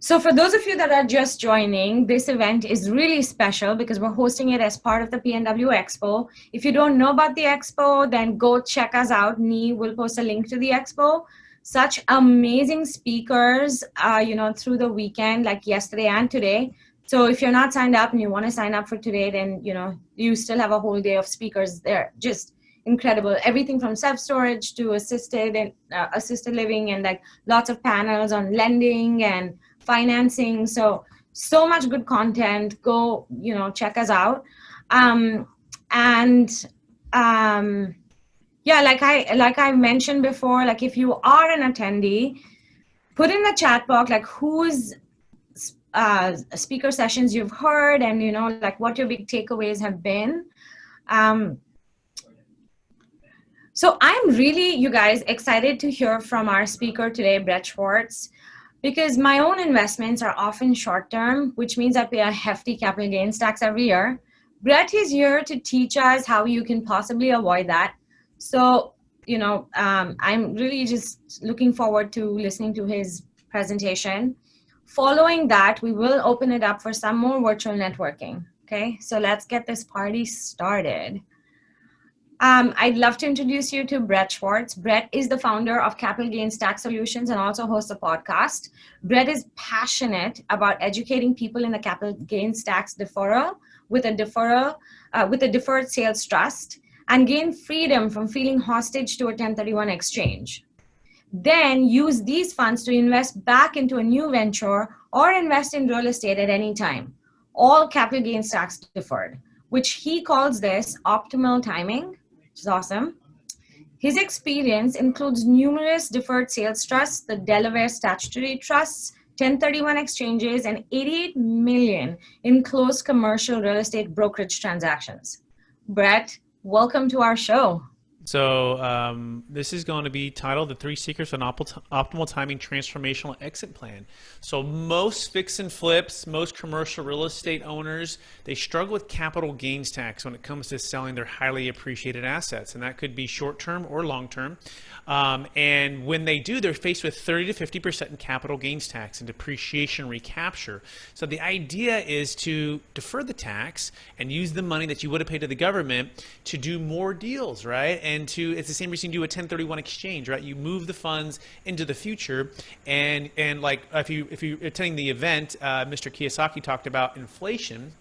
So for those of you that are just joining, this event is really special because we're hosting it as part of the PNW Expo. If you don't know about the Expo, then go check us out. Nee will post a link to the Expo. Such amazing speakers, through the weekend, like yesterday and today. So if you're not signed up and you want to sign up for today, then, you still have a whole day of speakers there. Just incredible. Everything from self-storage to assisted living, and like lots of panels on lending and financing. So much good content. Go, check us out. um and yeah, like I mentioned before, like if you are an attendee, put in the chat box like whose speaker sessions you've heard, and like what your big takeaways have been. So I'm really, you guys, excited to hear from our speaker today, Brett Swarts, because my own investments are often short-term, which means I pay a hefty capital gains tax every year. Brett is here to teach us how you can possibly avoid that. So, I'm really just looking forward to listening to his presentation. Following that, we will open it up for some more virtual networking. Okay, so let's get this party started. I'd love to introduce you to Brett Swarts. Brett is the founder of Capital Gains Tax Solutions and also hosts a podcast. Brett is passionate about educating people in the capital gains tax deferral with a deferred sales trust, and gain freedom from feeling hostage to a 1031 exchange. Then use these funds to invest back into a new venture or invest in real estate at any time, all capital gains tax deferred, which he calls this optimal timing, which is awesome. His experience includes numerous deferred sales trusts, the Delaware statutory trusts, 1031 exchanges, and 88 million in closed commercial real estate brokerage transactions. Brett, welcome to our show. So this is going to be titled The Three Secrets of an Optimal Timing Transformational Exit Plan. So most fix and flips, most commercial real estate owners, they struggle with capital gains tax when it comes to selling their highly appreciated assets. And that could be short-term or long-term. And when they do, they're faced with 30 to 50% in capital gains tax and depreciation recapture. So the idea is to defer the tax and use the money that you would have paid to the government to do more deals, right? And it's the same reason you do a 1031 exchange, right? You move the funds into the future, and like if you're attending the event, Mr. Kiyosaki talked about inflation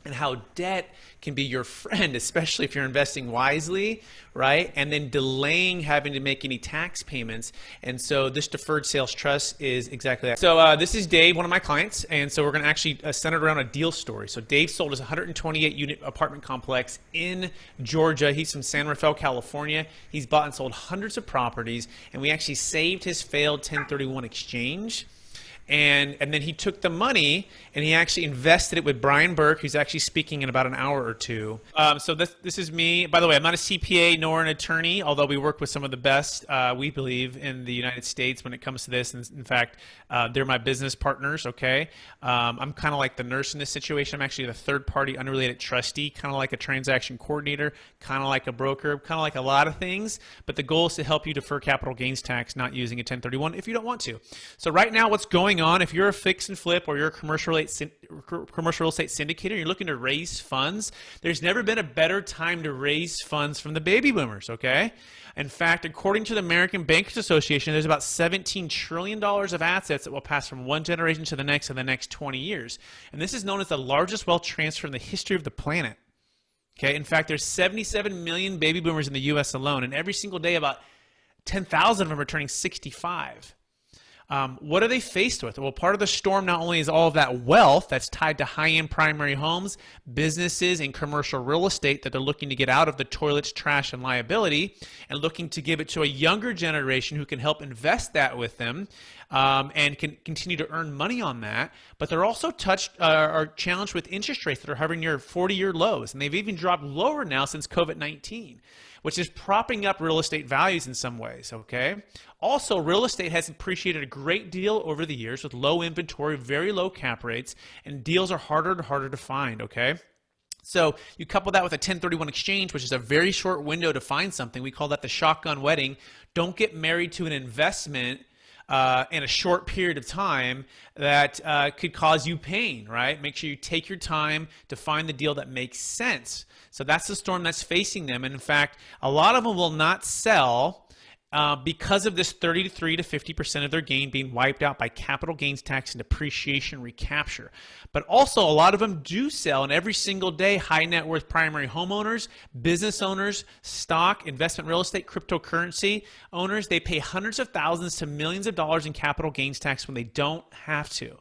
and how debt can be your friend, especially if you're investing wisely, right? And then delaying having to make any tax payments. And so this deferred sales trust is exactly that. So this is Dave, one of my clients. And so we're going to actually center it around a deal story. So Dave sold his 128 unit apartment complex in Georgia. He's from San Rafael, California. He's bought and sold hundreds of properties. And we actually saved his failed 1031 exchange. And then he took the money and he actually invested it with Brian Burke, who's actually speaking in about an hour or two. So this is me. By the way, I'm not a CPA nor an attorney, although we work with some of the best, we believe, in the United States when it comes to this. And in fact, they're my business partners, okay? I'm kind of like the nurse in this situation. I'm actually the third-party unrelated trustee, kind of like a transaction coordinator, kind of like a broker, kind of like a lot of things. But the goal is to help you defer capital gains tax, not using a 1031 if you don't want to. So right now, what's going on, if you're a fix and flip or you're a commercial real estate syndicator, you're looking to raise funds, there's never been a better time to raise funds from the baby boomers, okay? In fact, according to the American Bankers Association, there's about $17 trillion of assets that will pass from one generation to the next in the next 20 years. And this is known as the largest wealth transfer in the history of the planet. Okay? In fact, there's 77 million baby boomers in the U.S. alone, and every single day about 10,000 of them are turning 65. What are they faced with? Well, part of the storm not only is all of that wealth that's tied to high-end primary homes, businesses, and commercial real estate that they're looking to get out of the toilets, trash, and liability, and looking to give it to a younger generation who can help invest that with them and can continue to earn money on that. But they're also are challenged with interest rates that are hovering near 40-year lows, and they've even dropped lower now since COVID-19, which is propping up real estate values in some ways, okay? Also, real estate has appreciated a great deal over the years with low inventory, very low cap rates, and deals are harder and harder to find, okay? So you couple that with a 1031 exchange, which is a very short window to find something. We call that the shotgun wedding. Don't get married to an investment in a short period of time that could cause you pain, right? Make sure you take your time to find the deal that makes sense. So that's the storm that's facing them. And in fact, a lot of them will not sell because of this 33 to 50% of their gain being wiped out by capital gains tax and depreciation recapture. But also, a lot of them do sell, and every single day, high net worth primary homeowners, business owners, stock, investment real estate, cryptocurrency owners, they pay hundreds of thousands to millions of dollars in capital gains tax when they don't have to.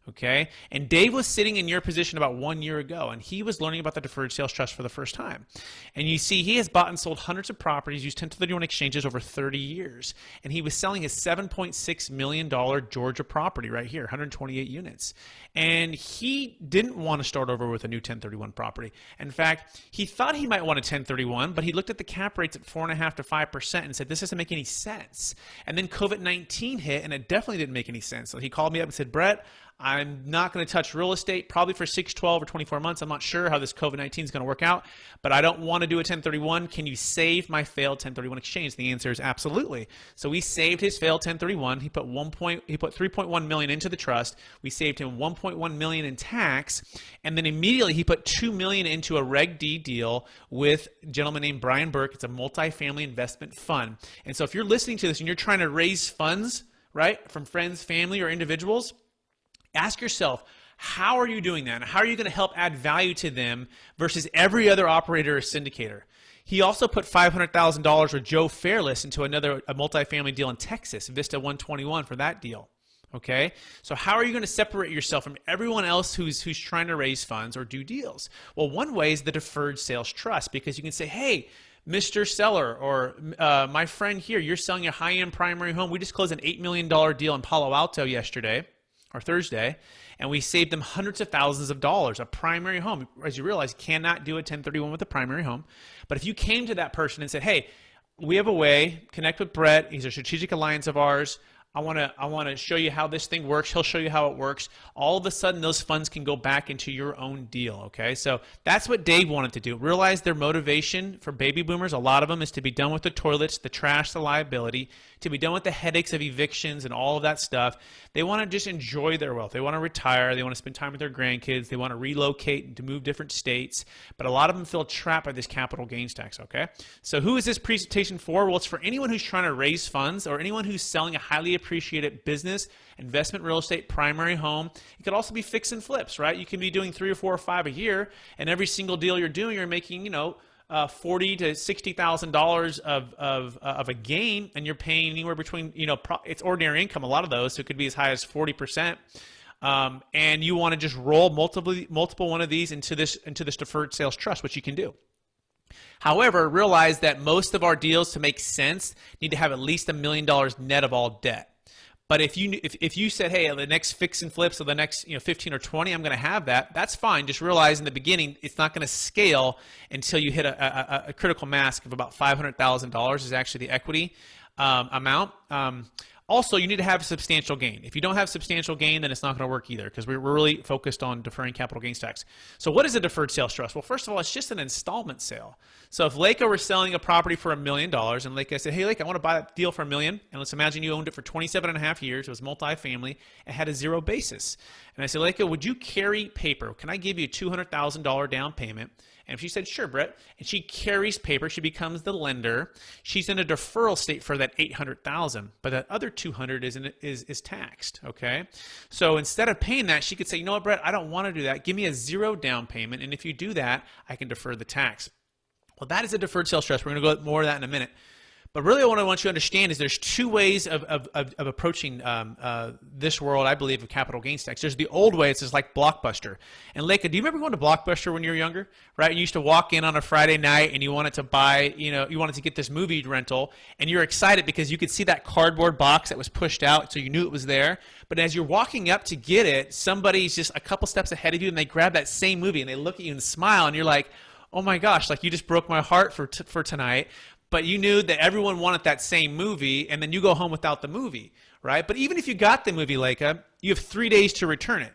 Okay, and Dave was sitting in your position about 1 year ago, and he was learning about the deferred sales trust for the first time. And you see, he has bought and sold hundreds of properties, used 1031 exchanges over 30 years, and he was selling his $7.6 million Georgia property right here, 128 units. And he didn't want to start over with a new 1031 property. In fact, he thought he might want a 1031, but he looked at the cap rates at 4.5% to 5% and said, this doesn't make any sense. And then COVID-19 hit, and it definitely didn't make any sense. So he called me up and said, Brett, I'm not going to touch real estate probably for 6, 12, or 24 months. I'm not sure how this COVID-19 is going to work out, but I don't want to do a 1031. Can you save my failed 1031 exchange? The answer is absolutely. So we saved his failed 1031. He put 3.1 million into the trust. We saved him 1.1 million in tax, and then immediately he put 2 million into a Reg D deal with a gentleman named Brian Burke. It's a multifamily investment fund. And so if you're listening to this and you're trying to raise funds, right, from friends, family, or individuals, ask yourself, how are you doing that? And how are you going to help add value to them versus every other operator or syndicator? He also put $500,000 with Joe Fairless into a multifamily deal in Texas, Vista 121 for that deal. Okay, so how are you going to separate yourself from everyone else who's trying to raise funds or do deals? Well, one way is the deferred sales trust, because you can say, hey, Mr. Seller, or my friend here, you're selling a high-end primary home. We just closed an $8 million deal in Palo Alto yesterday, or Thursday, and we saved them hundreds of thousands of dollars, a primary home. As you realize, you cannot do a 1031 with a primary home. But if you came to that person and said, hey, we have a way, connect with Brett, he's a strategic alliance of ours, I want to show you how this thing works. He'll show you how it works. All of a sudden, those funds can go back into your own deal, okay? So that's what Dave wanted to do. Realize their motivation for baby boomers, a lot of them, is to be done with the toilets, the trash, the liability, to be done with the headaches of evictions and all of that stuff. They want to just enjoy their wealth. They want to retire. They want to spend time with their grandkids. They want to relocate and to move different states. But a lot of them feel trapped by this capital gains tax, okay? So who is this presentation for? Well, it's for anyone who's trying to raise funds or anyone who's selling a highly appreciated business, investment real estate, primary home. It could also be fix and flips, right? You can be doing 3 or 4 or 5 a year, and every single deal you're doing, you're making, $40,000 to $60,000 of a gain, and you're paying anywhere between, it's ordinary income, a lot of those, so it could be as high as 40%. And you want to just roll multiple one of these into this deferred sales trust, which you can do. However, realize that most of our deals, to make sense, need to have at least $1 million net of all debt. But if you said, hey, the next fix and flips or the next 15 or 20, I'm going to have that, that's fine. Just realize in the beginning, it's not going to scale until you hit a critical mass of about $500,000 is actually the equity amount. Also, you need to have substantial gain. If you don't have substantial gain, then it's not going to work either, because we're really focused on deferring capital gains tax. So what is a deferred sales trust? Well, first of all, it's just an installment sale. So if Leica were selling a property for $1 million, and Leica said, hey, Leica, I want to buy that deal for $1 million, and let's imagine you owned it for 27.5 years, it was multifamily, it had a zero basis. And I said, Leica, would you carry paper? Can I give you a $200,000 down payment? And if she said, sure, Brett, and she carries paper, she becomes the lender. She's in a deferral state for that $800,000, but that other $200 is taxed. Okay, so instead of paying that, she could say, you know what, Brett, I don't want to do that. Give me a zero down payment, and if you do that, I can defer the tax. Well, that is a deferred sales trust. We're going to go more of that in a minute. But really what I want you to understand is there's 2 ways of approaching this world, I believe, of capital gains tax. There's the old way. It's just like Blockbuster. And Leica, do you remember going to Blockbuster when you were younger? Right? You used to walk in on a Friday night and you wanted to buy, you wanted to get this movie rental, and you're excited because you could see that cardboard box that was pushed out, so you knew it was there. But as you're walking up to get it, somebody's just a couple steps ahead of you and they grab that same movie and they look at you and smile, and you're like, oh my gosh, like you just broke my heart for tonight. But you knew that everyone wanted that same movie, and then you go home without the movie, right? But even if you got the movie, Leica, you have 3 days to return it,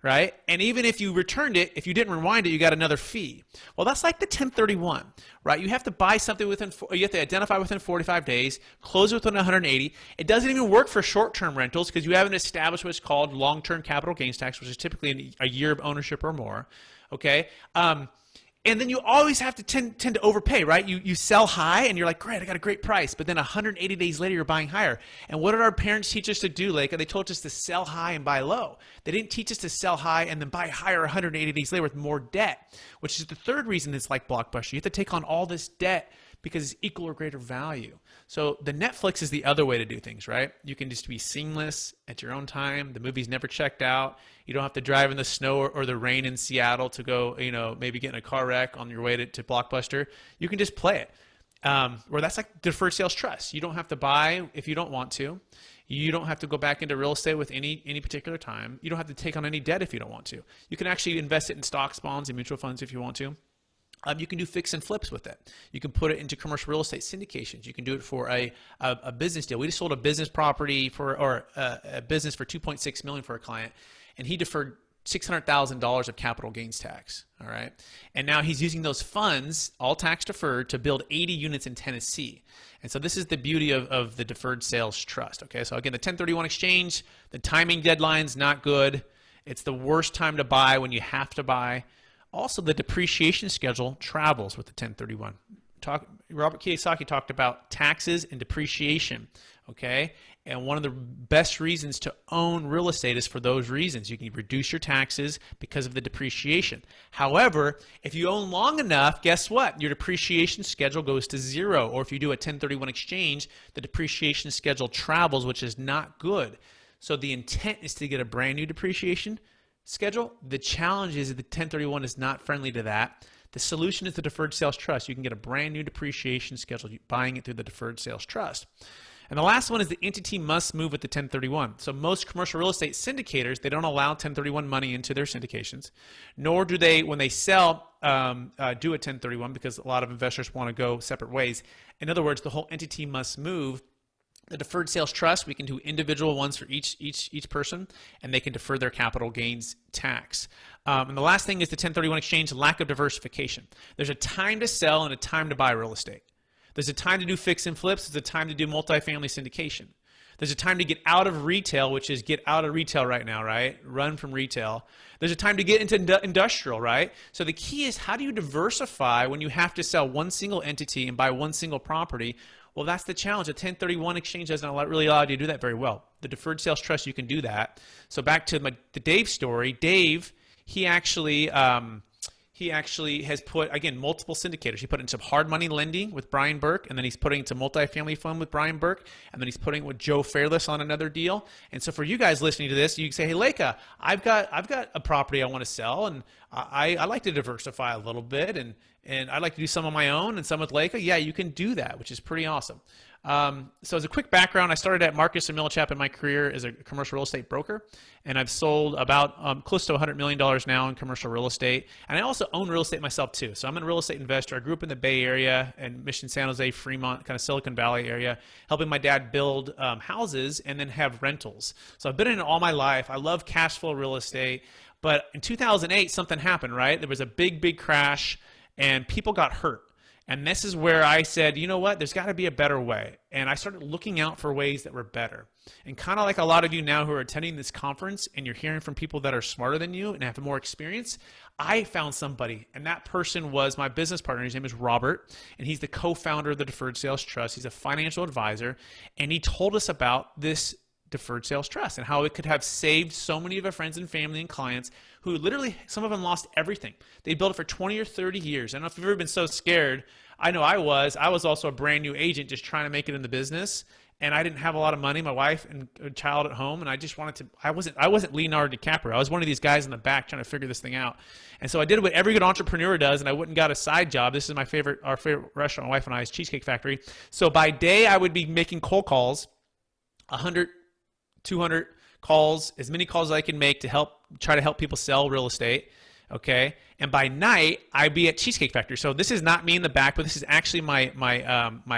right? And even if you returned it, if you didn't rewind it, you got another fee. Well, that's like the 1031, right? You have to buy something you have to identify within 45 days, close within 180. It doesn't even work for short-term rentals because you haven't established what's called long-term capital gains tax, which is typically a year of ownership or more, okay? And then you always have to tend to overpay, right? You sell high and you're like, great, I got a great price. But then 180 days later, you're buying higher. And what did our parents teach us to do, Leica? They told us to sell high and buy low. They didn't teach us to sell high and then buy higher 180 days later with more debt, which is the third reason it's like Blockbuster. You have to take on all this debt because it's equal or greater value. So the Netflix is the other way to do things, right? You can just be seamless at your own time. The movie's never checked out. You don't have to drive in the snow or the rain in Seattle to go, maybe get in a car wreck on your way to Blockbuster. You can just play it. Where that's like deferred sales trust. You don't have to buy if you don't want to. You don't have to go back into real estate with any particular time. You don't have to take on any debt if you don't want to. You can actually invest it in stocks, bonds, and mutual funds if you want to. You can do fix and flips with it. You can put it into commercial real estate syndications. You can do it for a business deal. We just sold a business property or a business for $2.6 million for a client, and he deferred $600,000 of capital gains tax. All right, and now he's using those funds, all tax deferred, to build 80 units in Tennessee. And so this is the beauty of the deferred sales trust. Okay, so again, the 1031 exchange, the timing deadline's not good. It's the worst time to buy when you have to buy. Also, the depreciation schedule travels with the 1031. Robert Kiyosaki talked about taxes and depreciation, okay? And one of the best reasons to own real estate is for those reasons. You can reduce your taxes because of the depreciation. However, if you own long enough, guess what? Your depreciation schedule goes to zero. Or if you do a 1031 exchange, the depreciation schedule travels, which is not good. So the intent is to get a brand new depreciation schedule. The challenge is that the 1031 is not friendly to that. The solution is the deferred sales trust. You can get a brand new depreciation schedule buying it through the deferred sales trust. And the last one is the entity must move with the 1031. So most commercial real estate syndicators, they don't allow 1031 money into their syndications, nor do they, when they sell, do a 1031 because a lot of investors want to go separate ways. In other words, the whole entity must move. The deferred sales trust, we can do individual ones for each person, and they can defer their capital gains tax. And the last thing is the 1031 exchange, lack of diversification. There's a time to sell and a time to buy real estate. There's a time to do fix and flips. There's a time to do multifamily syndication. There's a time to get out of retail, which is get out of retail right now, right? Run from retail. There's a time to get into industrial, right? So the key is, how do you diversify when you have to sell one single entity and buy one single property? Well, that's the challenge. A 1031 exchange doesn't really allow you to do that very well. The deferred sales trust, you can do that. So back to the Dave story. Dave, he actually has put, again, multiple syndicators. He put into hard money lending with Brian Burke, and then he's putting into multifamily fund with Brian Burke, and then he's putting with Joe Fairless on another deal. And so for you guys listening to this, you can say, hey, Leica, I've got a property I want to sell, and I like to diversify a little bit, and I'd like to do some on my own and some with Leica. Yeah, you can do that, which is pretty awesome. So as a quick background, I started at Marcus & Millichap in my career as a commercial real estate broker, and I've sold about close to $100 million now in commercial real estate. And I also own real estate myself too. So I'm a real estate investor. I grew up in the Bay Area and Mission, San Jose, Fremont, kind of Silicon Valley area, helping my dad build houses and then have rentals. So I've been in it all my life. I love cash flow real estate. But in 2008, something happened, right? There was a big crash and people got hurt. And this is where I said, you know what, there's got to be a better way. And I started looking out for ways that were better. And kind of like a lot of you now who are attending this conference and you're hearing from people that are smarter than you and have more experience, I found somebody. And that person was my business partner. His name is Robert. And he's the co-founder of the Deferred Sales Trust. He's a financial advisor. And he told us about this deferred sales trust and how it could have saved so many of our friends and family and clients who literally, some of them lost everything. They built it for 20 or 30 years. I don't know if you've ever been so scared. I know I was. I was also a brand new agent just trying to make it in the business. And I didn't have a lot of money, my wife and a child at home. And I just wanted to, I wasn't Leonardo DiCaprio. I was one of these guys in the back trying to figure this thing out. And so I did what every good entrepreneur does. And I went and got a side job. This is our favorite restaurant, my wife and I's Cheesecake Factory. So by day, I would be making cold calls, 100, 200 calls, as many calls as I can make to try to help people sell real estate. Okay. And by night, I'd be at Cheesecake Factory. So this is not me in the back, but this is actually my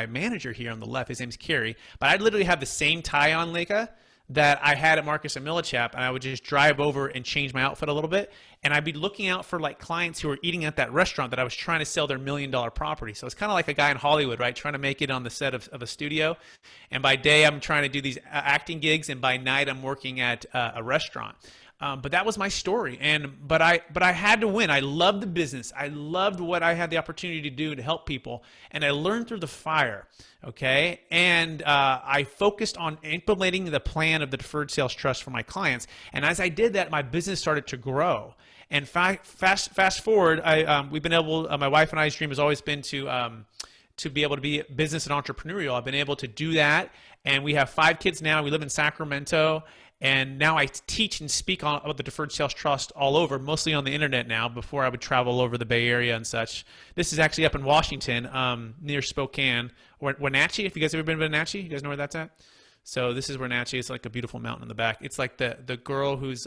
manager here on the left. His name's Kerry. But I'd literally have the same tie on, Leica. that I had at Marcus and Millichap, and I would just drive over and change my outfit a little bit, and I'd be looking out for like clients who were eating at that restaurant that I was trying to sell their $1 million property. So it's kind of like a guy in Hollywood, right, trying to make it on the set of a studio, and by day I'm trying to do these acting gigs, and by night I'm working at a restaurant. But that was my story, but I had to win. I loved the business. I loved what I had the opportunity to do to help people, and I learned through the fire. Okay, and I focused on implementing the plan of the deferred sales trust for my clients. And as I did that, my business started to grow. And fast forward, we've been able. My wife and I's dream has always been to be able to be business and entrepreneurial. I've been able to do that, and we have 5 kids now. We live in Sacramento. And now I teach and speak about the deferred sales trust all over, mostly on the internet now. Before I would travel over the Bay Area and such. This is actually up in Washington, near Spokane, or Wenatchee. If you guys ever been to Wenatchee, you guys know where that's at? So this is Wenatchee. It's like a beautiful mountain in the back. It's like the girl who's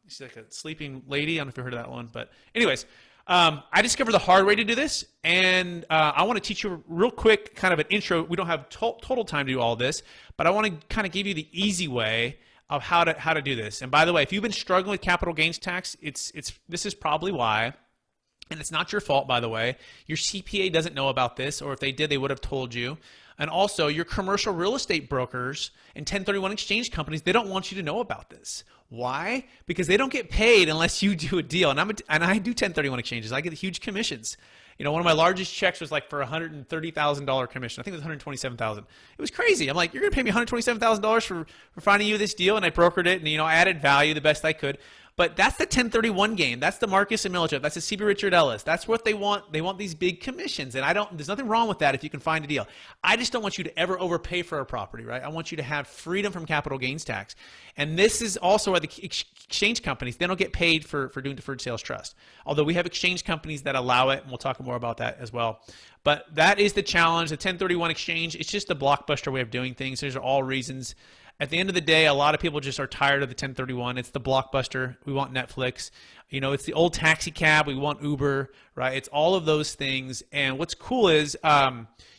she's like a sleeping lady. I don't know if you heard of that one, but anyways. I discovered the hard way to do this, and I want to teach you real quick, kind of an intro. We don't have total time to do all this, but I want to kind of give you the easy way of how to do this. And by the way, if you've been struggling with capital gains tax, this is probably why. And it's not your fault, by the way. Your CPA doesn't know about this, or if they did, they would have told you. And also, your commercial real estate brokers and 1031 exchange companies, they don't want you to know about this. Why? Because they don't get paid unless you do a deal. And I do 1031 exchanges. I get huge commissions. You know, one of my largest checks was like for $130,000 commission. I think it was $127,000. It was crazy. I'm like, you're going to pay me $127,000 for finding you this deal, and I brokered it, and I added value the best I could. But that's the 1031 game. That's the Marcus and Millichap. That's the CB Richard Ellis. That's what they want. They want these big commissions, and there's nothing wrong with that if you can find a deal. I just don't want you to ever overpay for a property, right? I want you to have freedom from capital gains tax. And this is also why the exchange companies, they don't get paid for doing deferred sales trust. Although we have exchange companies that allow it, and we'll talk more about that as well. But that is the challenge. The 1031 exchange, it's just a blockbuster way of doing things. These are all reasons. At the end of the day, a lot of people just are tired of the 1031. It's the blockbuster. We want Netflix. It's the old taxi cab. We want Uber, right? It's all of those things. And what's cool is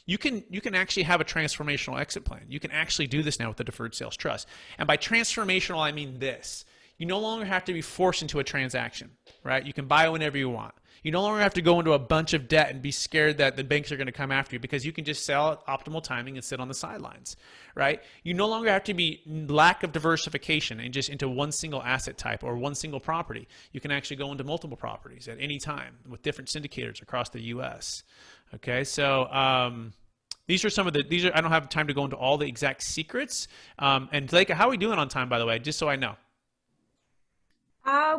you can actually have a transformational exit plan. You can actually do this now with the deferred sales trust. And by transformational, I mean this. You no longer have to be forced into a transaction, right? You can buy whenever you want. You no longer have to go into a bunch of debt and be scared that the banks are going to come after you, because you can just sell at optimal timing and sit on the sidelines, right? You no longer have to be lack of diversification and just into one single asset type or one single property. You can actually go into multiple properties at any time with different syndicators across the U.S. Okay, so these are some of the, I don't have time to go into all the exact secrets. And Leica, how are we doing on time, by the way, just so I know?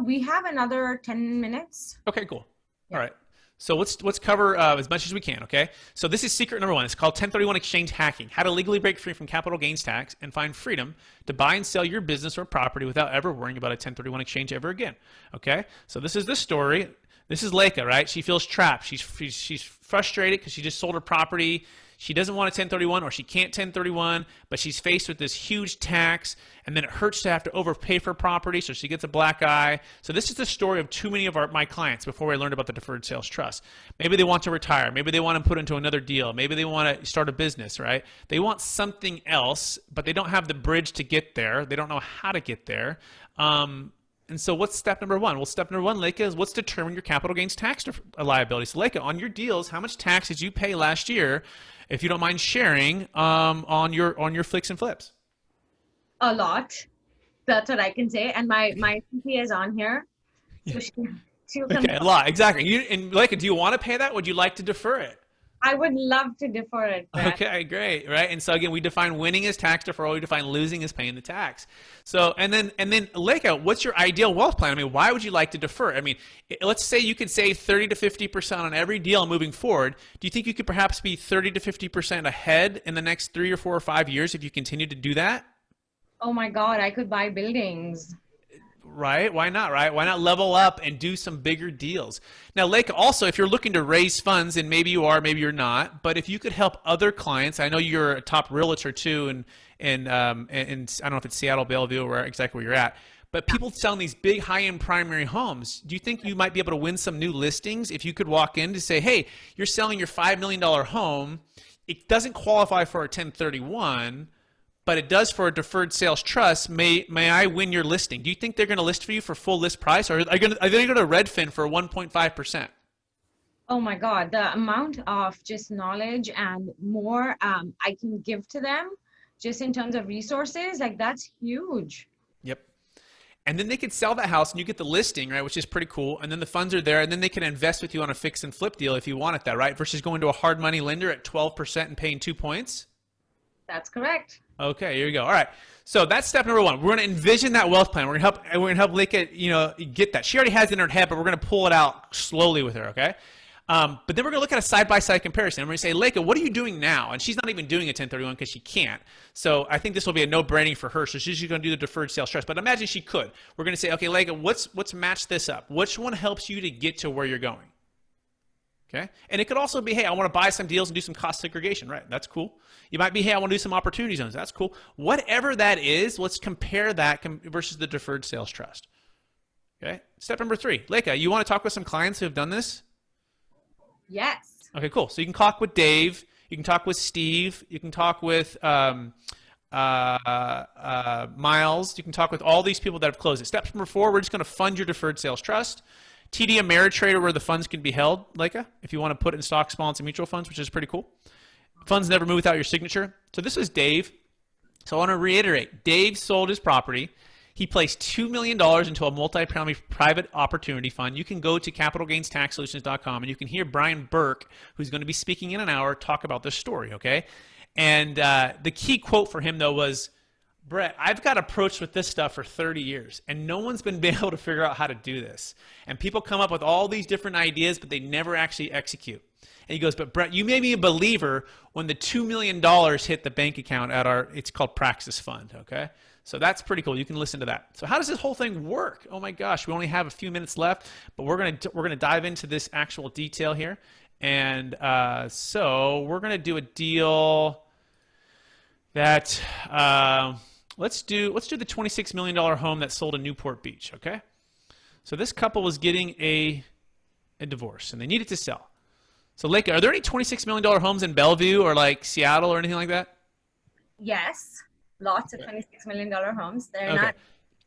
We have another 10 minutes. Okay, cool. All right. So let's cover as much as we can, okay? So this is secret number 1. It's called 1031 exchange hacking, how to legally break free from capital gains tax and find freedom to buy and sell your business or property without ever worrying about a 1031 exchange ever again, okay? So this is the story. This is Leica, right? She feels trapped. She's frustrated because she just sold her property. She doesn't want a 1031, or she can't 1031, but she's faced with this huge tax, and then it hurts to have to overpay for property, so she gets a black eye. So this is the story of too many of my clients before I learned about the deferred sales trust. Maybe they want to retire. Maybe they want to put into another deal. Maybe they want to start a business, right? They want something else, but they don't have the bridge to get there. They don't know how to get there. And so what's step number 1? Well, step number 1, Leica, is what's determine your capital gains tax liability. So Leica, on your deals, how much tax did you pay last year, if you don't mind sharing, on your flicks and flips? A lot. That's what I can say. And my CPA is on here. So she'll come. Okay, a lot, exactly. And Leica, do you want to pay that? Would you like to defer it? I would love to defer it, Brett. Okay, great, right? And so again, we define winning as tax deferral. We define losing as paying the tax. So and then Leica, what's your ideal wealth plan? I mean, why would you like to defer? I mean, let's say you could save 30 to 50% on every deal moving forward. Do you think you could perhaps be 30 to 50% ahead in the next 3 or 4 or 5 years if you continue to do that? Oh my God, I could buy buildings. Right? Why not, right? Why not level up and do some bigger deals? Now, Leica, also, if you're looking to raise funds, and maybe you are, maybe you're not, but if you could help other clients, I know you're a top realtor too, and I don't know if it's Seattle, Bellevue, or exactly where you're at, but people selling these big high-end primary homes, do you think you might be able to win some new listings if you could walk in to say, hey, you're selling your $5 million home, it doesn't qualify for a 1031, but it does for a deferred sales trust. May I win your listing? Do you think they're going to list for you for full list price, or are they going to Redfin for 1.5%? Oh my God, the amount of just knowledge and more I can give to them just in terms of resources, like that's huge. Yep. And then they could sell that house and you get the listing, right, which is pretty cool. And then the funds are there, and then they can invest with you on a fix and flip deal if you wanted that, right? Versus going to a hard money lender at 12% and paying 2 points. That's correct. Okay, here we go. All right. So that's step number one. We're going to envision that wealth plan. We're going to help Leka, get that. She already has it in her head, but we're going to pull it out slowly with her, okay? But then we're going to look at a side-by-side comparison. And we're going to say, Leka, what are you doing now? And she's not even doing a 1031 because she can't. So I think this will be a no-braining for her. So she's just going to do the deferred sales trust. But imagine she could. We're going to say, okay, Leka, let's match this up. Which one helps you to get to where you're going? Okay. And it could also be, hey, I want to buy some deals and do some cost segregation. Right. That's cool. You might be, hey, I want to do some opportunity zones. That's cool. Whatever that is, let's compare that versus the deferred sales trust. Okay. Step number 3, Leka, you want to talk with some clients who have done this? Yes. Okay, cool. So you can talk with Dave. You can talk with Steve. You can talk with Miles. You can talk with all these people that have closed it. Step number 4, we're just going to fund your deferred sales trust. TD Ameritrade, where the funds can be held, Leka, if you want to put it in stocks, bonds, and mutual funds, which is pretty cool. Funds never move without your signature. So this is Dave. So I want to reiterate, Dave sold his property. He placed $2 million into a multi-family private opportunity fund. You can go to capitalgainstaxsolutions.com and you can hear Brian Burke, who's going to be speaking in an hour, talk about this story, okay? And the key quote for him, though, was, Brett, I've got approached with this stuff for 30 years, and no one's been able to figure out how to do this. And people come up with all these different ideas, but they never actually execute. And he goes, but Brett, you made me a believer when the $2 million hit the bank account at it's called Praxis Fund, okay? So that's pretty cool. You can listen to that. So how does this whole thing work? Oh my gosh, we only have a few minutes left, but we're gonna dive into this actual detail here. And so we're gonna do a deal that let's do the $26 million home that sold in Newport Beach. Okay, so this couple was getting a divorce and they needed to sell. So Leka, are there any $26 million homes in Bellevue or like Seattle or anything like that? Yes. Lots of $26 million homes. They're not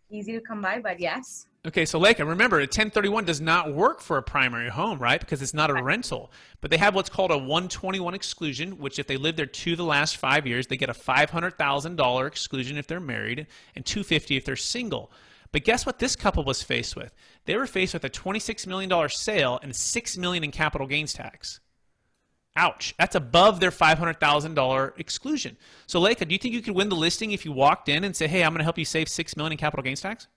easy to come by, but yes. Okay, so Leka, remember, a 1031 does not work for a primary home, right? Because it's not a rental. But they have what's called a 121 exclusion, which if they live there the last 5 years, they get a $500,000 exclusion if they're married and $250,000 if they're single. But guess what this couple was faced with? They were faced with a $26 million sale and $6 million in capital gains tax. Ouch. That's above their $500,000 exclusion. So Leka, do you think you could win the listing if you walked in and say, hey, I'm going to help you save $6 million in capital gains tax?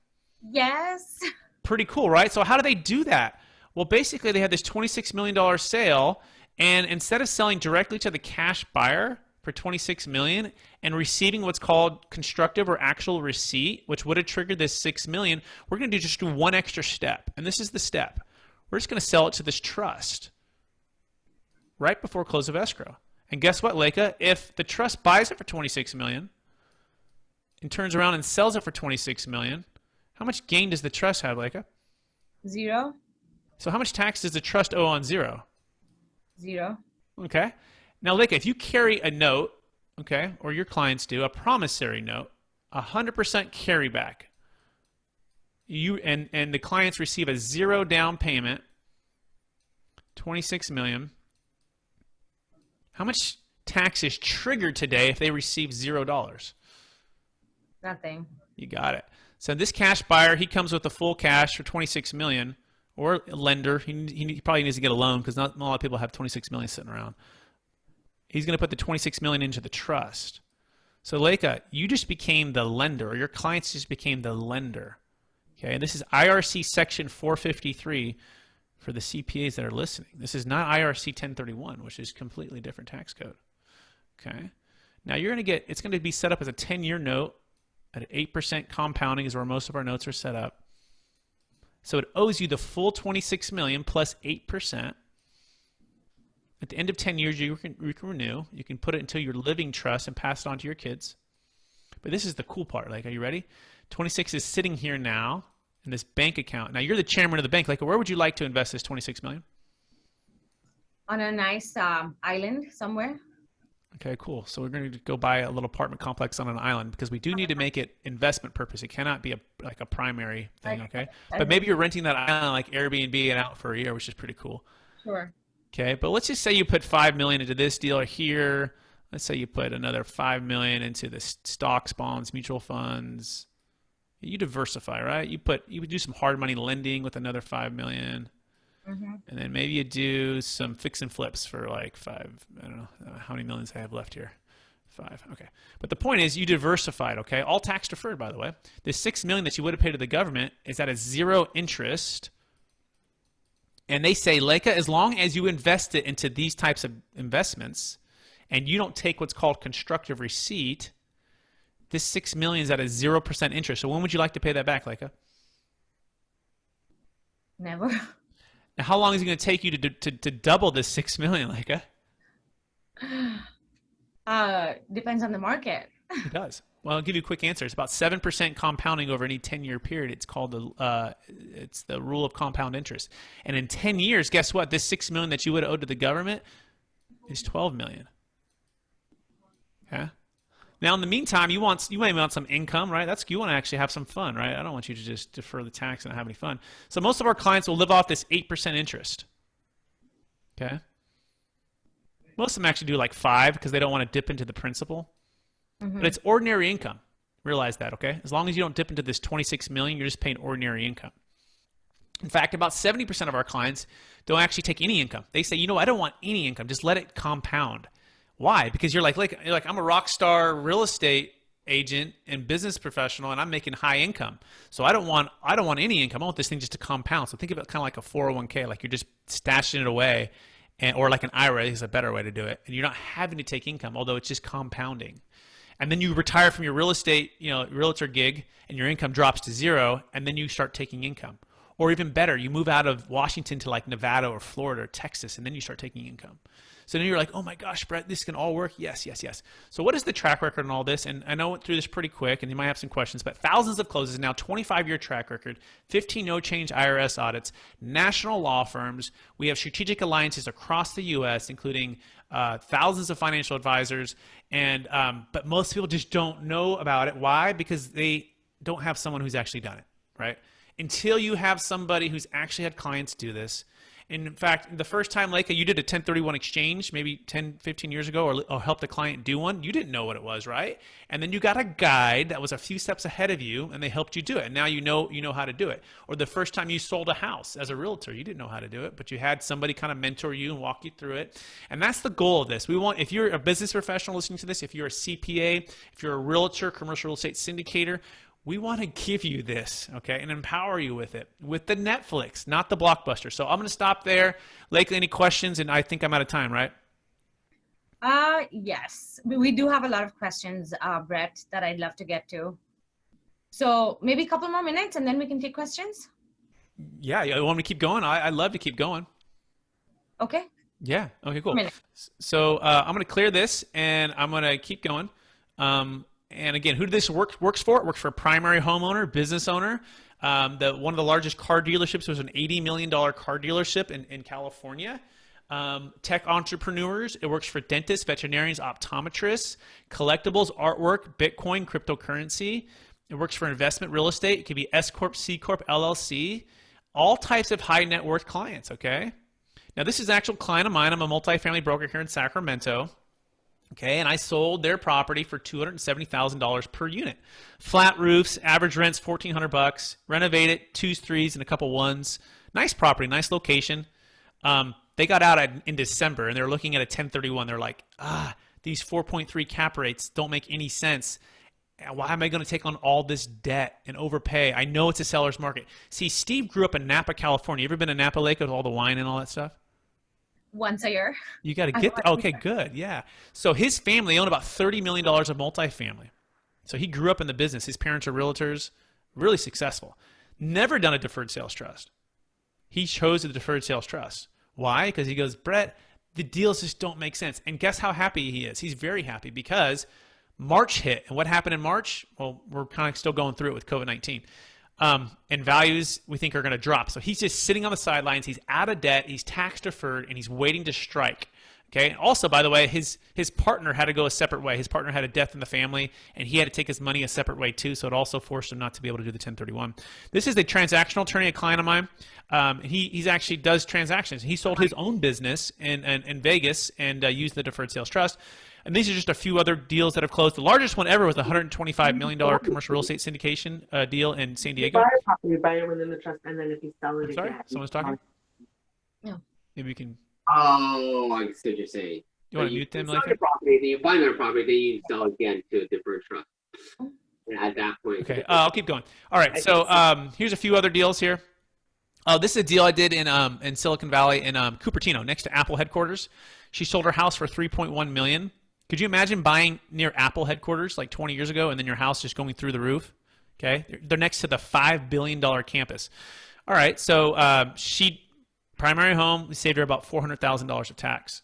Yes. Pretty cool, right? So how do they do that? Well, basically they had this $26 million sale, and instead of selling directly to the cash buyer for $26 million and receiving what's called constructive or actual receipt, which would have triggered this $6 million, we're going to just do one extra step. And this is the step. We're just going to sell it to this trust right before close of escrow. And guess what, Leka? If the trust buys it for $26 million and turns around and sells it for $26 million, how much gain does the trust have, Leka? 0. So how much tax does the trust owe on 0? 0. Okay. Now, Leka, if you carry a note, okay, or your clients do, a promissory note, 100% carryback, and the clients receive a 0 down payment, $26 million. How much tax is triggered today if they receive $0? Nothing. You got it. So this cash buyer, he comes with the full cash for $26 million, or a lender. He probably needs to get a loan because not a lot of people have $26 million sitting around. He's going to put the $26 million into the trust. So Leka, you just became the lender, or your clients just became the lender. Okay, and this is IRC Section 453 for the CPAs that are listening. This is not IRC 1031, which is completely different tax code. Okay, now you're going to get, it's going to be set up as a 10-year note at 8% compounding is where most of our notes are set up. So it owes you the full $26 million plus 8%. At the end of 10 years, you can renew. You can put it into your living trust and pass it on to your kids. But this is the cool part. Like, are you ready? 26 is sitting here now in this bank account. Now, you're the chairman of the bank. Like, where would you like to invest this $26 million? On a nice island somewhere. Okay, cool. So we're going to go buy a little apartment complex on an island because we do need to make it investment purpose. It cannot be like a primary thing, Okay. okay? But Okay. maybe you're renting that island like Airbnb and out for a year, which is pretty cool. Sure. Okay, but let's just say you put 5 million into this deal here. Let's say you put another 5 million into the stocks, bonds, mutual funds. You diversify, right? You would do some hard money lending with another 5 million. Mm-hmm. And then maybe you do some fix and flips for like five. I don't know how many millions I have left here. Five. Okay. But the point is you diversified, okay? All tax deferred, by the way. The 6 million that you would have paid to the government is at a zero interest. And they say, Leica, as long as you invest it into these types of investments and you don't take what's called constructive receipt, this 6 million is at a 0% interest. So when would you like to pay that back, Leica? Never. Now, how long is it going to take you to double this 6 million, Leica? Depends on the market. It does. Well, I'll give you a quick answer. It's about 7% compounding over any 10-year period. It's called it's the rule of compound interest. And in 10 years, guess what? This 6 million that you would have owed to the government is 12 million. Okay. Now, in the meantime, you might want some income, right? You want to actually have some fun, right? I don't want you to just defer the tax and not have any fun. So most of our clients will live off this 8% interest. Okay. Most of them actually do like 5 because they don't want to dip into the principal. Mm-hmm. But it's ordinary income. Realize that, okay? As long as you don't dip into this 26 million, you're just paying ordinary income. In fact, about 70% of our clients don't actually take any income. They say, I don't want any income. Just let it compound. Why? Because you're like I'm a rock star real estate agent and business professional, and I'm making high income. So I don't want any income. I want this thing just to compound. So think of it kind of like a 401k, like you're just stashing it away, or like an IRA is a better way to do it. And you're not having to take income, although it's just compounding. And then you retire from your real estate, realtor gig, and your income drops to 0, and then you start taking income. Or even better, you move out of Washington to like Nevada or Florida or Texas, and then you start taking income. So then you're like, oh my gosh, Brett, this can all work. Yes, yes, yes. So what is the track record on all this? And I know I went through this pretty quick, and you might have some questions, but thousands of closes now, 25-year track record, 15 no-change IRS audits, national law firms. We have strategic alliances across the U.S., including thousands of financial advisors, but most people just don't know about it. Why? Because they don't have someone who's actually done it, right? Until you have somebody who's actually had clients do this. And in fact, the first time, Leica, you did a 1031 exchange, maybe 10, 15 years ago, or helped a client do one, you didn't know what it was, right? And then you got a guide that was a few steps ahead of you, and they helped you do it. And now you know how to do it. Or the first time you sold a house as a realtor, you didn't know how to do it, but you had somebody kind of mentor you and walk you through it. And that's the goal of this. If you're a business professional listening to this, if you're a CPA, if you're a realtor, commercial real estate syndicator, we want to give you this, okay, and empower you with it, with the Netflix, not the Blockbuster. So I'm going to stop there. Lake, any questions? And I think I'm out of time, right? Yes. We do have a lot of questions, Brett, that I'd love to get to. So maybe a couple more minutes, and then we can take questions. Yeah, you want me to keep going? I'd love to keep going. Okay. Yeah. Okay, cool. So I'm going to clear this, and I'm going to keep going. And again, who this works for? It works for a primary homeowner, business owner. One of the largest car dealerships was an $80 million car dealership in California. Tech entrepreneurs. It works for dentists, veterinarians, optometrists, collectibles, artwork, Bitcoin, cryptocurrency. It works for investment real estate. It could be S Corp, C Corp, LLC. All types of high net worth clients, okay? Now, this is an actual client of mine. I'm a multifamily broker here in Sacramento. Okay, and I sold their property for $270,000 per unit. Flat roofs, average rent's $1,400. Renovate it, 2s, 3s, and a couple 1s. Nice property, nice location. They got out in December, and they're looking at a 1031. They're like, these 4.3 cap rates don't make any sense. Why am I going to take on all this debt and overpay? I know it's a seller's market. See, Steve grew up in Napa, California. You ever been to Napa Lake with all the wine and all that stuff? Once a year. You got to get there. Okay, good. Yeah. So his family owned about $30 million of multifamily. So he grew up in the business. His parents are realtors, really successful. Never done a deferred sales trust. He chose a deferred sales trust. Why? Because he goes, Brett, the deals just don't make sense. And guess how happy he is? He's very happy because March hit. And what happened in March? Well, we're kind of still going through it with COVID-19. And values we think are going to drop. So he's just sitting on the sidelines. He's out of debt. He's tax deferred, and he's waiting to strike. Okay. Also, by the way, his partner had to go a separate way. His partner had a death in the family, and he had to take his money a separate way too. So it also forced him not to be able to do the 1031. This is a transactional attorney, a client of mine. He's actually does transactions. He sold his own business in Vegas and used the deferred sales trust. And these are just a few other deals that have closed. The largest one ever was a $125 million commercial real estate syndication deal in San You Diego. buy a property, buy it within the trust, and then if you sell it I'm sorry, again. someone's talking. Yeah. Maybe we can. Oh, I see what you're saying. You want to mute them, sell like your property, then you buy another property, then you sell again to a deferred trust. And at that point, Okay, I'll keep going. All right, so here's a few other deals here. This is a deal I did in Silicon Valley in Cupertino, next to Apple headquarters. She sold her house for $3.1 million. Could you imagine buying near Apple headquarters like 20 years ago, and then your house just going through the roof? Okay, they're next to the $5 billion campus. All right, so she primary home, we saved her about $400,000 of tax.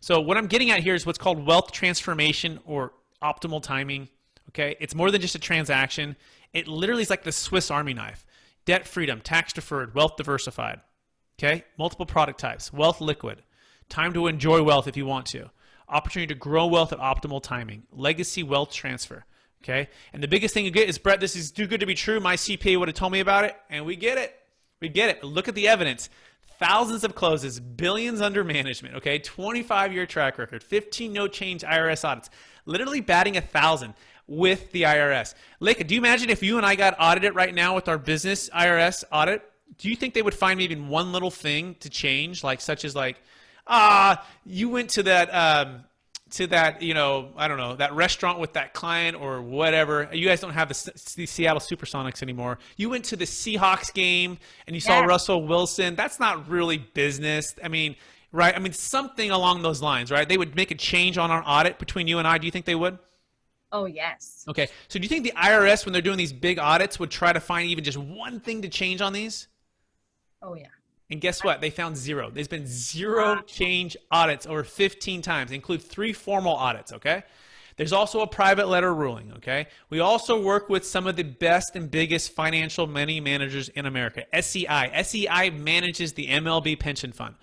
So what I'm getting at here is what's called wealth transformation or optimal timing. Okay, it's more than just a transaction. It literally is like the Swiss Army knife. Debt freedom, tax deferred, wealth diversified. Okay, multiple product types, wealth liquid, time to enjoy wealth if you want to, opportunity to grow wealth at optimal timing, legacy wealth transfer. Okay, and the biggest thing you get is, Brett, this is too good to be true. My CPA would have told me about it, and we get it. We get it. Look at the evidence. Thousands of closes, billions under management, okay? 25-year track record, 15 no-change IRS audits, literally batting 1,000 with the IRS. Leica, do you imagine if you and I got audited right now with our business IRS audit, do you think they would find even one little thing to change, like such as like, you went to that, you know, I don't know, that restaurant with that client or whatever. You guys don't have the Seattle Supersonics anymore. You went to the Seahawks game and you saw Russell Wilson. That's not really business. I mean, right? I mean, something along those lines, right? They would make a change on our audit between you and I. Do you think they would? Oh, yes. Okay. So do you think the IRS, when they're doing these big audits, would try to find even just one thing to change on these? Oh, yeah. And guess what? They found zero. There's been zero change audits over 15 times. They include 3 formal audits, okay? There's also a private letter ruling, okay? We also work with some of the best and biggest financial money managers in America. SEI. SEI manages the MLB pension fund.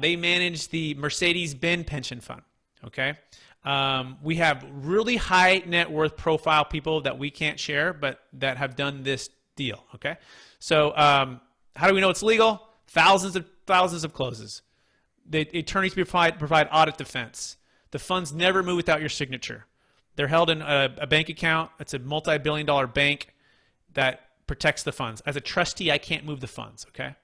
They manage the Mercedes-Benz pension fund, okay? We have really high net worth profile people that we can't share, but that have done this deal, okay? So how do we know it's legal? Thousands of closes. The attorneys provide audit defense. The funds never move without your signature. They're held in a bank account. It's a multi-billion-dollar bank that protects the funds. As a trustee, I can't move the funds, okay?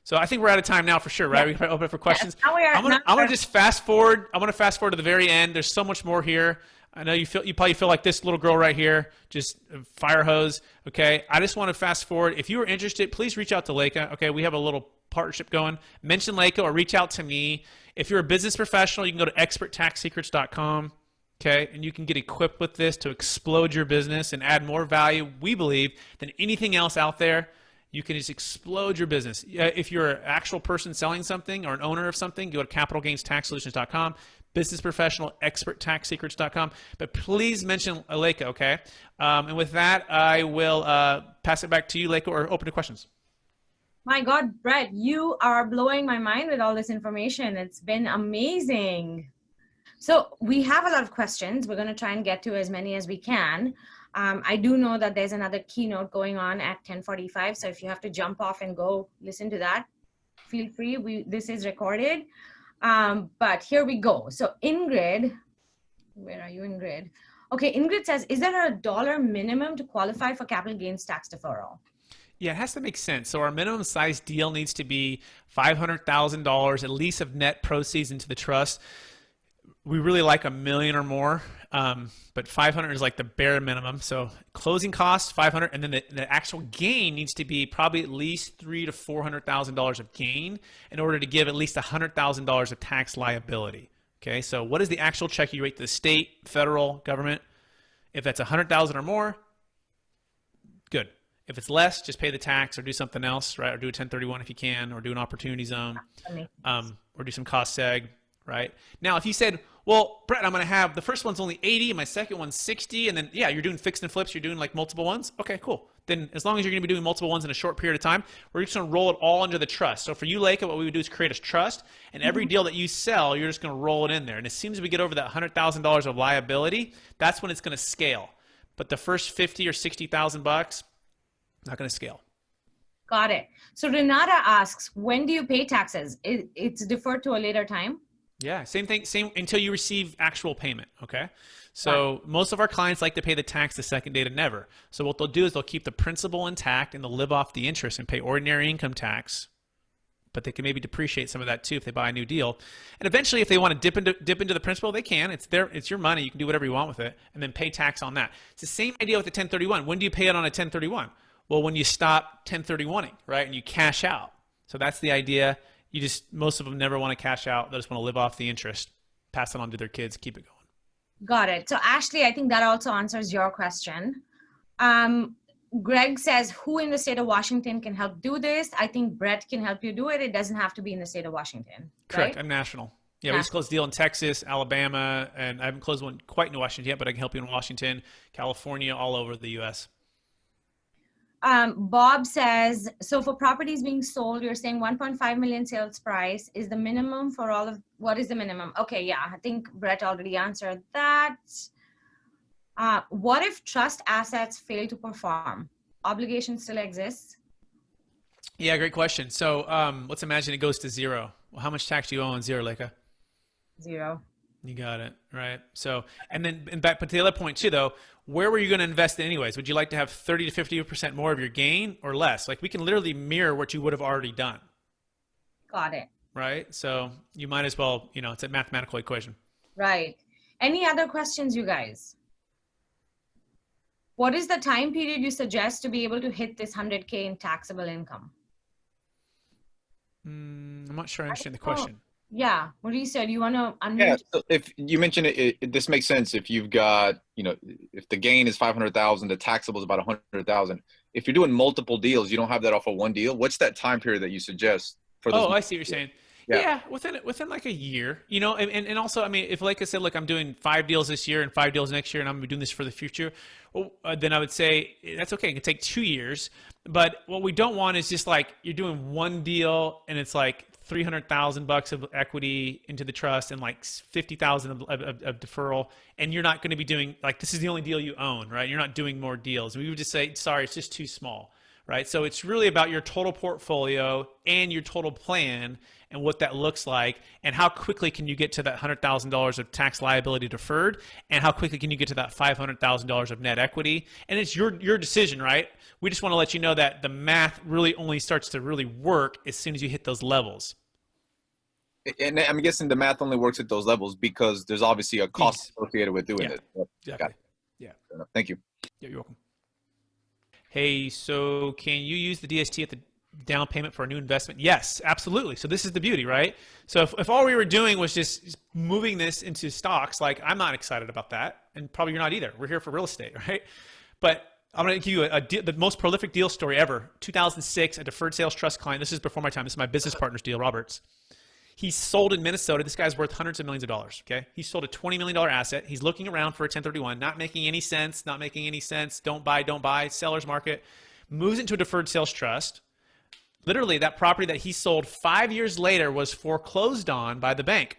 So I think we're out of time now for sure, right? Yeah. We can open up for questions. Yes, I'm gonna just fast forward. I want to fast forward to the very end. There's so much more here. I know you probably feel like this little girl right here, just a fire hose. Okay, I just want to fast forward. If you are interested, please reach out to Leica. Okay, we have a little partnership going. Mention Leica or reach out to me. If you're a business professional, you can go to experttaxsecrets.com. Okay, and you can get equipped with this to explode your business and add more value, we believe, than anything else out there. You can just explode your business. If you're an actual person selling something or an owner of something, go to capitalgainstaxsolutions.com. Business professional, experttaxsecrets.com. But please mention Leica, okay? And with that, I will pass it back to you, Leica, or open to questions. My God, Brett, you are blowing my mind with all this information. It's been amazing. So we have a lot of questions. We're going to try and get to as many as we can. I do know that there's another keynote going on at 10:45. So if you have to jump off and go listen to that, feel free. This is recorded. But here we go. So Ingrid, where are you, Ingrid? Okay, Ingrid says, is there a dollar minimum to qualify for capital gains tax deferral? Yeah, it has to make sense. So our minimum size deal needs to be $500,000 at least of net proceeds into the trust. We really like $1 million or more, but 500 is like the bare minimum. So closing costs 500, and then the actual gain needs to be probably at least $300,000 to $400,000 of gain in order to give at least $100,000 of tax liability. Okay, so what is the actual check you rate to the state, federal, government? If that's 100,000 or more, good. If it's less, just pay the tax or do something else, right? Or do a 1031 if you can, or do an opportunity zone, or do some cost seg. Right now, if you said, well, Brett, I'm going to have the first one's only 80 and my second one's 60, and then, yeah, you're doing fix and flips, you're doing like multiple ones. Okay, cool. then as long as you're going to be doing multiple ones in a short period of time, we're just going to roll it all into the trust. So for you, Leica, what we would do is create a trust, and every deal that you sell, you're just going to roll it in there. And as soon as we get over that $100,000 of liability, that's when it's going to scale. But the first 50 or 60,000 bucks, not going to scale. Got it. So Renata asks, when do you pay taxes? It's deferred to a later time? Yeah, same thing, same until you receive actual payment, okay? So most of our clients like to pay the tax the second day to never. So what they'll do is they'll keep the principal intact and they'll live off the interest and pay ordinary income tax, but they can maybe depreciate some of that too if they buy a new deal. And eventually if they want to dip into the principal, they can. It's your money. You can do whatever you want with it and then pay tax on that. It's the same idea with the 1031. When do you pay it on a 1031? Well, when you stop 1031ing, right? And you cash out. So that's the idea. Most of them never want to cash out. They just want to live off the interest, pass it on to their kids, keep it going. Got it. So Ashley, I think that also answers your question. Greg says, who in the state of Washington can help do this? I think Brett can help you do it. It doesn't have to be in the state of Washington. Correct. Right? I'm national. Yeah, we just closed a deal in Texas, Alabama, and I haven't closed one quite in Washington yet, but I can help you in Washington, California, all over the U.S. Bob says, so for properties being sold, you're saying 1.5 million sales price is the minimum for all of, what is the minimum? Okay, yeah, I think Brett already answered that. What if trust assets fail to perform? Obligation still exists? Yeah, great question. So let's imagine it goes to zero. Well, how much tax do you owe on zero, Leica? Zero. You got it, right? So, and then, but to the other point too, though, where were you going to invest in anyways? Would you like to have 30 to 50% more of your gain or less? Like we can literally mirror what you would have already done. Got it. Right? So you might as well, it's a mathematical equation. Right. Any other questions, you guys? What is the time period you suggest to be able to hit this 100K in taxable income? I'm not sure I understand the question. Yeah, Mauricio, do you want to unmute? Yeah, so if you mentioned it, this makes sense. If you've got, if the gain is 500,000, the taxable is about 100,000. If you're doing multiple deals, you don't have that off of one deal. What's that time period that you suggest for those? Oh, I see what you're saying. Yeah, within like a year, and also, I mean, if like I said, look, I'm doing 5 deals this year and 5 deals next year, and I'm gonna be doing this for the future, well, then I would say that's okay. It can take 2 years, but what we don't want is just like you're doing one deal and it's like $300,000 of equity into the trust and like 50,000 of deferral, and you're not going to be doing like this is the only deal you own, right? You're not doing more deals. We would just say, sorry, it's just too small, right? So it's really about your total portfolio and your total plan and what that looks like, and how quickly can you get to that $100,000 of tax liability deferred, and how quickly can you get to that $500,000 of net equity. And it's your decision, right? We just want to let you know that the math really only starts to really work as soon as you hit those levels. And I'm guessing the math only works at those levels because there's obviously a cost associated with doing it. Exactly. Yeah. Thank you. Yeah, you're welcome. Hey, so can you use the DST at the down payment for a new investment? Yes, absolutely. So this is the beauty, right? So if all we were doing was just moving this into stocks, like I'm not excited about that, and probably you're not either. We're here for real estate, right? But I'm going to give you the most prolific deal story ever. 2006, a deferred sales trust client. This is before my time. This is my business partner's deal, Roberts. He sold in Minnesota. This guy's worth hundreds of millions of dollars, okay? He sold a $20 million asset. He's looking around for a 1031, not making any sense, Don't buy, seller's market. Moves into a deferred sales trust. Literally, that property that he sold 5 years later was foreclosed on by the bank.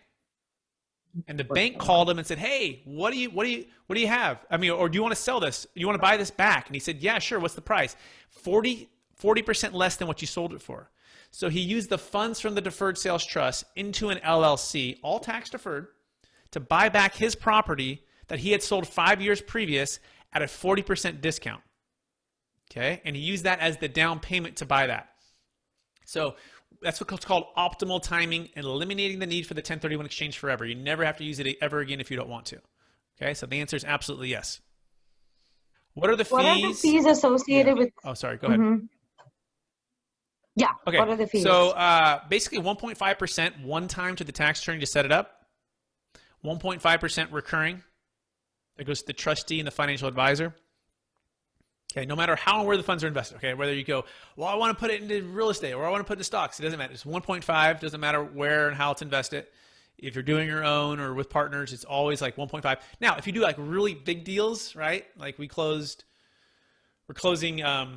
And the bank called him and said, hey, what do you have? I mean, or do you want to sell this? You want to buy this back? And he said, yeah, sure. What's the price? 40% less than what you sold it for. So he used the funds from the deferred sales trust into an LLC, all tax deferred, to buy back his property that he had sold 5 years previous at a 40% discount. Okay. And he used that as the down payment to buy that. So that's what's called optimal timing and eliminating the need for the 1031 exchange forever. You never have to use it ever again if you don't want to. Okay. So the answer is absolutely yes. What are the fees? What are the fees associated with? Oh, sorry. Go ahead. Yeah. Okay. What are the fees? So basically 1.5% one time to the tax attorney to set it up. 1.5% recurring. That goes to the trustee and the financial advisor. Okay, no matter how and where the funds are invested. Okay, whether you go, well, I want to put it into real estate or I want to put it into stocks. It doesn't matter. It's 1.5. Doesn't matter where and how it's invested. If you're doing your own or with partners, it's always like 1.5. Now, if you do like really big deals, right? Like we're We're closing a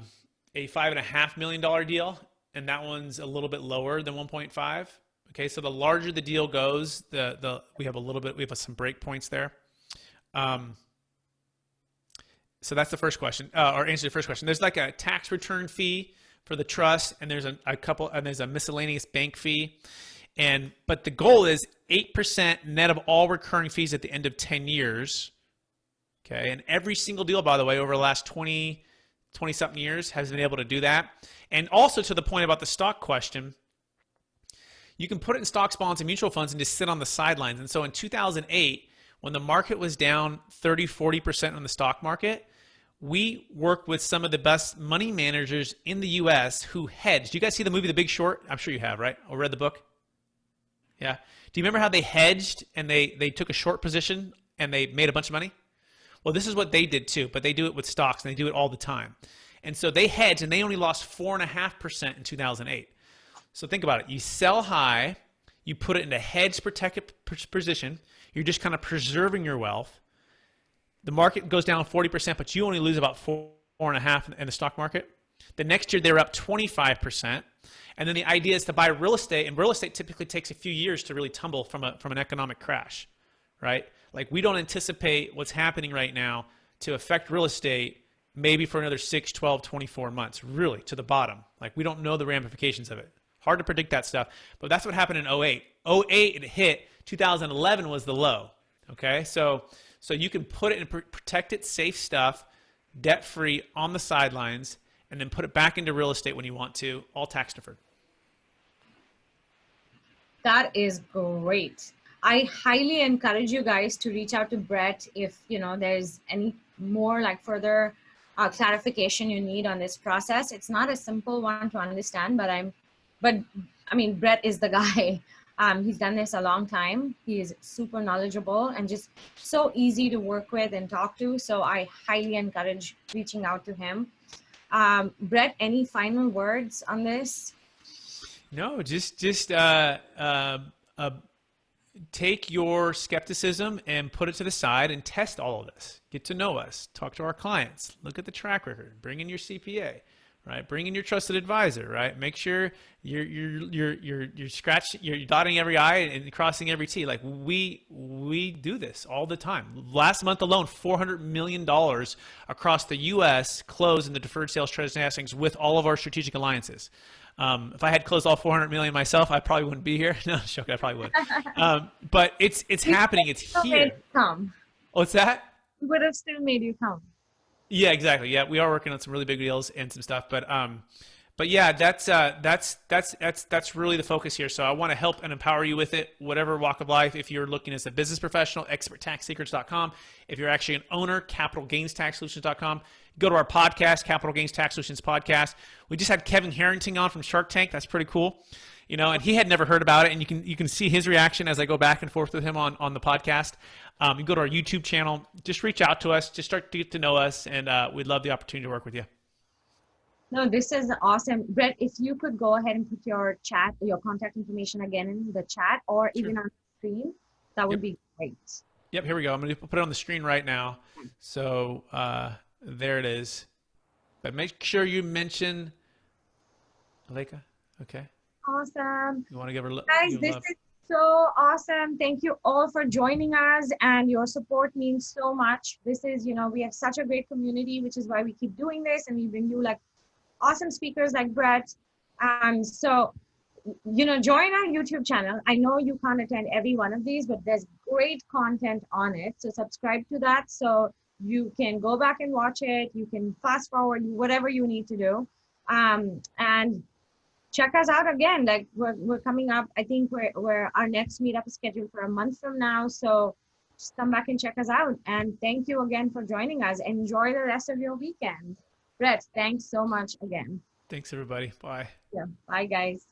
$5.5 million deal, and that one's a little bit lower than 1.5. Okay, so the larger the deal goes, we have some break points there. So that's the first question, or answer to the first question. There's like a tax return fee for the trust, and there's there's a miscellaneous bank fee, but the goal is 8% net of all recurring fees at the end of 10 years. Okay, and every single deal, by the way, over the last 20 something years has been able to do that. And also to the point about the stock question, you can put it in stocks, bonds, and mutual funds and just sit on the sidelines. And so in 2008, when the market was down 30-40% on the stock market, we worked with some of the best money managers in the US who hedged. Do you guys see the movie The Big Short? I'm sure you have, right? Or read the book? Yeah. Do you remember how they hedged and they took a short position and they made a bunch of money? Well, this is what they did too, but they do it with stocks and they do it all the time. And so they hedged and they only lost 4.5% in 2008. So think about it. You sell high, you put it in a hedge protected position. You're just kind of preserving your wealth. The market goes down 40%, but you only lose about 4.5% in the stock market. The next year they're up 25%. And then the idea is to buy real estate, and real estate typically takes a few years to really tumble from an economic crash, right? Like we don't anticipate what's happening right now to affect real estate maybe for another 6, 12, 24 months, really to the bottom. Like we don't know the ramifications of it. Hard to predict that stuff, but that's what happened in 08. 08 it hit, 2011 was the low, okay? So you can put it in protected, safe stuff, debt-free on the sidelines, and then put it back into real estate when you want to, all tax deferred. That is great. I highly encourage you guys to reach out to Brett if there's any more like further clarification you need on this process. It's not a simple one to understand, but I mean, Brett is the guy. He's done this a long time. He is super knowledgeable and just so easy to work with and talk to. So I highly encourage reaching out to him. Brett, any final words on this? No, just take your skepticism and put it to the side and test all of this. Get to know us, talk to our clients, look at the track record, bring in your CPA, right? Bring in your trusted advisor, right? Make sure you're dotting every I and crossing every T. Like we do this all the time. Last month alone, $400 million across the U.S. closed in the deferred sales transactions with all of our strategic alliances. If I had closed all 400 million myself, I probably wouldn't be here. No, joking, I probably would. But it's happening. It's here. Come. What's that? We would have still made you come. Yeah, exactly. Yeah, we are working on some really big deals and some stuff, but yeah, that's really the focus here. So I want to help and empower you with it, whatever walk of life. If you're looking as a business professional, experttaxsecrets.com. If you're actually an owner, capitalgainstaxsolutions.com. Go to our podcast, Capital Gains Tax Solutions Podcast. We just had Kevin Harrington on from Shark Tank. That's pretty cool. And he had never heard about it, and you can see his reaction as I go back and forth with him on the podcast. You go to our YouTube channel, just reach out to us, just start to get to know us, and we'd love the opportunity to work with you. No, this is awesome. Brett, if you could go ahead and put your contact information again in the chat or even on the screen, that would be great. Yep, here we go. I'm going to put it on the screen right now. So there it is. But make sure you mention Aleka. Okay. Awesome. You want to give her guys, this is so awesome. Thank you all for joining us, and your support means so much. This is, we have such a great community, which is why we keep doing this, and we bring you like awesome speakers like Brett. So, join our YouTube channel. I know you can't attend every one of these, but there's great content on it. So subscribe to that so you can go back and watch it. You can fast forward, whatever you need to do. And check us out again. Like we're coming up. I think we're our next meetup is scheduled for a month from now. So just come back and check us out. And thank you again for joining us. Enjoy the rest of your weekend. Brett, thanks so much again. Thanks, everybody. Bye. Yeah. Bye, guys.